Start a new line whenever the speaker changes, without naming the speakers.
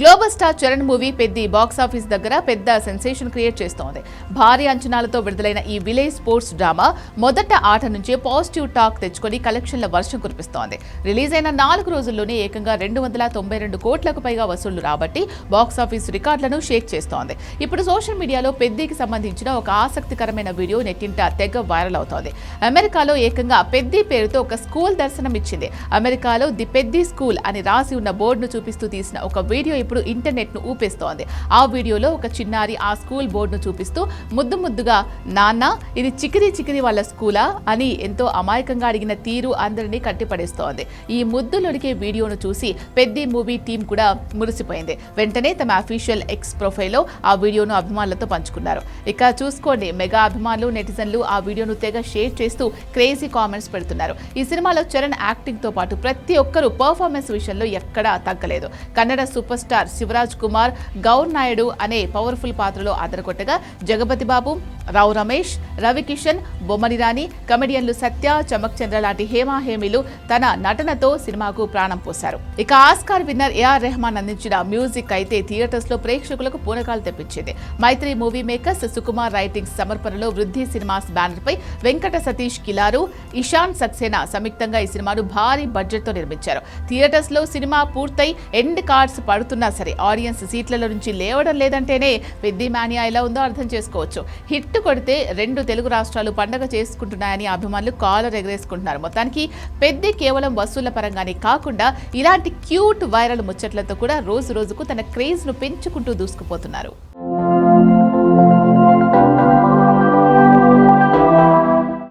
Global star Charan movie Peddi box office దగ్గర పెద్ద sensation create చేస్తోంది. భారీ అంచనాలతో విడుదలైన ఈ విలేజ్ స్పోర్ట్స్ డ్రామా మొదట ఆట నుంచే పాజిటివ్ టాక్ తెచ్చుకొని కలెక్షన్ల వర్షం కురిపిస్తోంది. రిలీజ్ అయిన 4 రోజుల్లోనే ఏకంగా 292 కోట్లకు పైగా వసూళ్లు రాబట్టి బాక్సాఫీస్ రికార్డులను షేక్ చేస్తోంది. ఇప్పుడు సోషల్ మీడియాలో పెద్దికి సంబంధించిన ఒక ఆసక్తికరమైన వీడియో నెట్టింట తెగ వైరల్ అవుతోంది. అమెరికాలో ఏకంగా పెద్ది పేరుతో ఒక స్కూల్ దర్శనమిచ్చింది. అమెరికాలో ది పెద్ది స్కూల్ అని రాసి ఉన్న బోర్డును చూపిస్తూ తీసిన ఒక వీడియో ఇప్పుడు ఇంటర్నెట్ ను ఊపేస్తోంది. ఆ వీడియోలో ఒక చిన్నారి ఆ స్కూల్ బోర్డును చూపిస్తూ ముద్దుగా నాన్న ఇది చికిరి వాళ్ళ స్కూలా అని ఎంతో అమాయకంగా అడిగిన తీరు అందరినీ కట్టిపడేస్తోంది. ఈ ముద్దులొడికే వీడియోను చూసి పెద్ది మూవీ టీం కూడా మురిసిపోయింది. వెంటనే తమ అఫీషియల్ ఎక్స్ ప్రొఫైల్లో ఆ వీడియోను అభిమానులతో పంచుకున్నారు. ఇక చూసుకోండి, మెగా అభిమానులు నెటిజన్లు ఆ వీడియోను తెగ షేర్ చేస్తూ క్రేజీ కామెంట్స్ పెడుతున్నారు. ఈ సినిమాలో చరణ్ యాక్టింగ్ తో పాటు ప్రతి ఒక్కరూ పర్ఫార్మెన్స్ విషయంలో ఎక్కడా తగ్గలేదు. కన్నడ సూపర్ స్టార్ శివరాజ్ కుమార్ గౌర్ నాయుడు అనే పవర్ఫుల్ పాత్రలో అదరగొట్టగా జగపతి బాబు, రావు రమేష్, రవి కిషన్, బొమ్మని రాణి, కమెడియన్లు సత్య, చమక్ చంద్ర లాంటి హేమీలు తన నటనతో సినిమాకు ప్రాణం పోశారు. ఇక ఆస్కార్ విన్నర్ ఏఆర్ రెహమాన్ అందించిన మ్యూజిక్ అయితే థియేటర్స్ లో ప్రేక్షకులకు పూనకాలు తెప్పించింది. మైత్రి మూవీ మేకర్స్ సుకుమార్ రైటింగ్స్ సమర్పణలో వృద్ధి సినిమాస్ బ్యానర్ పై వెంకట సతీష్ కిలారు, ఇషాన్ సక్సేనా సంయుక్తంగా ఈ సినిమాను భారీ బడ్జెట్ తో నిర్మించారు. థియేటర్స్ లో సినిమా పూర్తయి ఎండ్ కార్డ్స్ పడుతున్నా సరే ఆడియన్స్ సీట్లలో నుంచి లేవడం లేదంటేనే పెద్ది మానియా ఎలా ఉందో అర్థం చేసుకోవచ్చు. హిట్ కొడితే 2 తెలుగు రాష్ట్రాలు పండగ చేసుకుంటున్నాయని అభిమానులు కాలర్ ఎగరేసుకుంటున్నారు. మొత్తానికి పెద్ది కేవలం వసూళ్ల పరంగానే కాకుండా ఇలాంటి క్యూట్ వైరల్ ముచ్చట్లతో కూడా రోజు రోజుకు తన క్రేజ్ ను పెంచుకుంటూ దూసుకుపోతున్నారు.